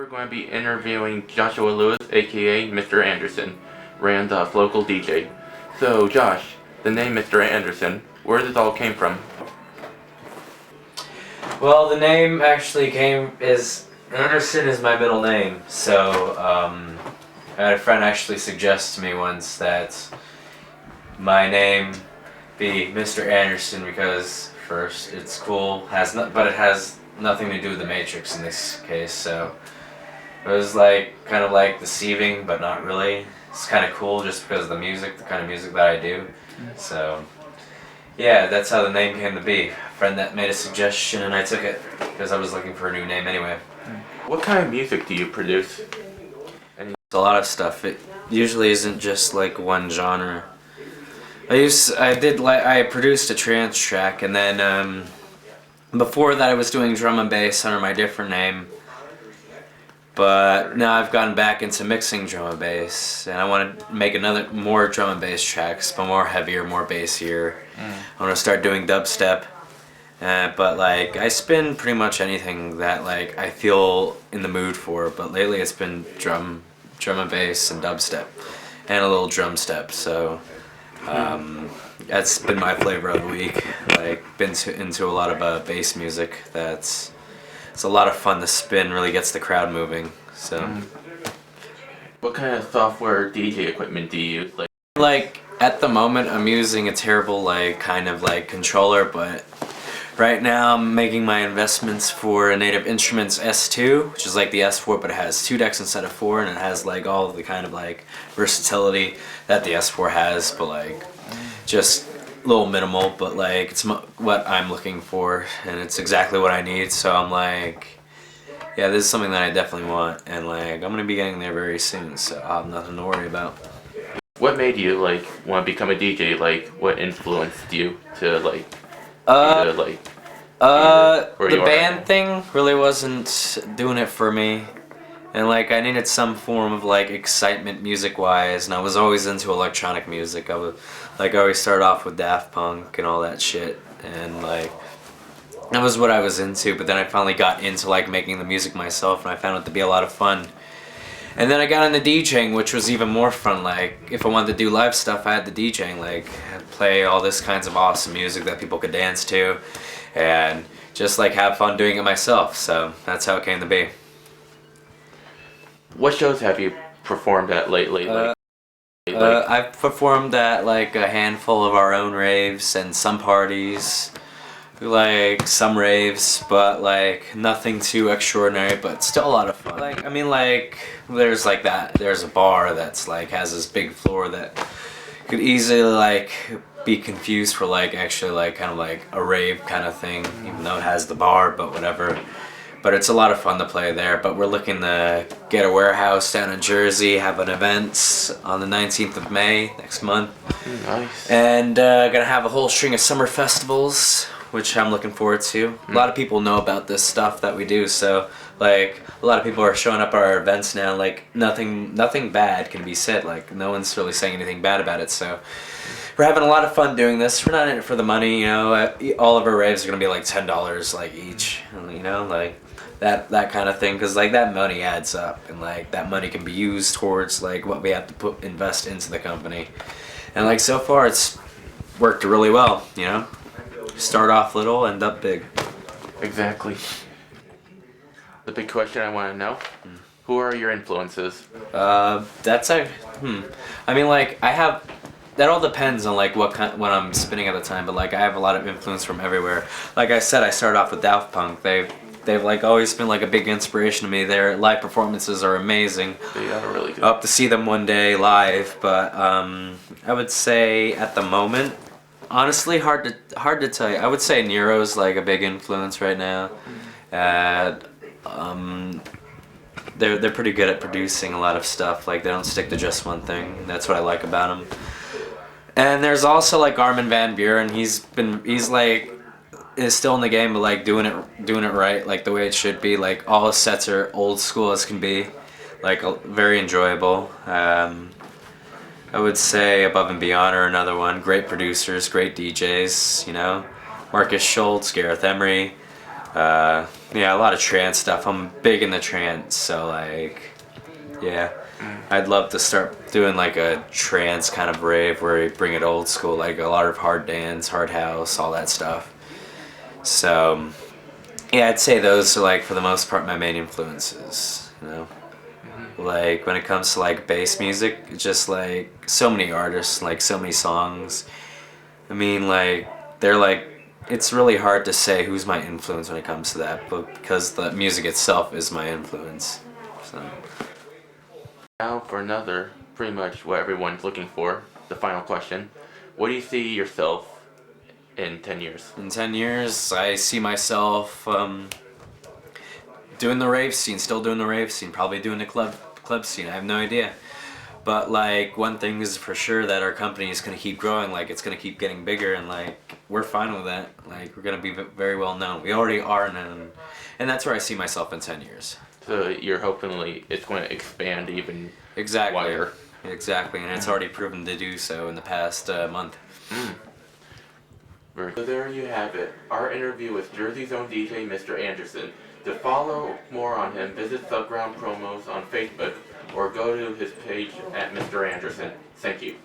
we're going to be interviewing Joshua Lewis, aka Mr. Anderson, Randolph local DJ. So, Josh, the name Mr. Anderson, where this all came from? Well, the name actually Anderson is my middle name, so I had a friend actually suggest to me once that my name be Mr. Anderson because first it's cool, but it has nothing to do with the Matrix in this case, so it was kind of like deceiving, but not really. It's kind of cool just because of the music, the kind of music that I do. So yeah, that's how the name came to be. A friend that made a suggestion and I took it because I was looking for a new name anyway. What kind of music do you produce? A lot of stuff. It usually isn't just like one genre. I produced a trance track, and then before that I was doing drum and bass under my different name. But now I've gotten back into mixing drum and bass, and I want to make more drum and bass tracks, but more heavier, more bassier. I want to start doing dubstep, but I spin pretty much anything that I feel in the mood for. But lately it's been drum and bass and dubstep, and a little drum step. So that's been my flavor of the week. Been into a lot of bass music. It's a lot of fun to spin, really gets the crowd moving. So, What kind of software DJ equipment do you use? At the moment I'm using a terrible controller, but right now I'm making my investments for a Native Instruments S2, which is like the S4, but it has 2 decks instead of 4, and it has all the kind of versatility that the S4 has, but just a little minimal, but it's what I'm looking for, and it's exactly what I need. So I'm yeah, this is something that I definitely want, and I'm gonna be getting there very soon, so I'll have nothing to worry about. What made you want to become a DJ? What influenced you to the band thing really wasn't doing it for me, and I needed some form of excitement music wise, and I was always into electronic music. I always started off with Daft Punk and all that shit, and that was what I was into. But then I finally got into making the music myself, and I found it to be a lot of fun. And then I got into DJing, which was even more fun. If I wanted to do live stuff, I had the DJing, play all this kinds of awesome music that people could dance to, and just have fun doing it myself. So that's how it came to be. What shows have you performed at lately? I've performed at a handful of our own raves and some parties, some raves, but nothing too extraordinary, but still a lot of fun. There's there's a bar that's has this big floor that could easily be confused for actually kind of a rave kind of thing, even though it has the bar, but whatever. But it's a lot of fun to play there. But we're looking to get a warehouse down in Jersey, have an event on the 19th of May next month. Nice. And gonna have a whole string of summer festivals, which I'm looking forward to. A lot of people know about this stuff that we do, so a lot of people are showing up at our events now. Nothing bad can be said. No one's really saying anything bad about it. So we're having a lot of fun doing this. We're not in it for the money, you know. All of our raves are gonna be $10 each, you know, that kind of thing, because that money adds up, and that money can be used towards what we have to invest into the company, and so far it's worked really well, you know. Start off little, end up big. Exactly. The big question I want to know: who are your influences? That's I mean, I have. That all depends on what I'm spinning at the time, but I have a lot of influence from everywhere. Like I said, I started off with Daft Punk. They've always been a big inspiration to me. Their live performances are amazing. They are really good. I hope to see them one day live, but I would say at the moment, honestly, hard to tell you. I would say Nero's a big influence right now. They're pretty good at producing a lot of stuff. They don't stick to just one thing. That's what I like about them. And there's also Armin van Buuren. He's is still in the game, but doing it right, the way it should be. All his sets are old school as can be, very enjoyable. I would say Above and Beyond are another one. Great producers, great DJs, you know. Marcus Schultz, Gareth Emery. Yeah, a lot of trance stuff. I'm big into trance, so like, yeah, I'd love to start doing like a trance kind of rave where we bring it old school, like a lot of hard dance, hard house, all that stuff. So, yeah, I'd say those are like for the most part my main influences. You know, like when it comes to like bass music, it's just like so many artists, like so many songs. I mean, like they're like it's really hard to say who's my influence when it comes to that, but because the music itself is my influence. So. Now for another, pretty much what everyone's looking for, the final question. What do you see yourself in 10 years? In 10 years, I see myself doing the rave scene, still doing the rave scene, probably doing the club scene. I have no idea. But like one thing is for sure that our company is gonna keep growing. Like it's gonna keep getting bigger, and like we're fine with that. Like we're gonna be very well known. We already are known, and that's where I see myself in 10 years. So you're hopefully it's going to expand even Exactly. wider. Exactly, and it's already proven to do so in the past month. So there you have it, our interview with Jersey's own DJ, Mr. Anderson. To follow more on him, visit Subground Promos on Facebook or go to his page at Mr. Anderson. Thank you.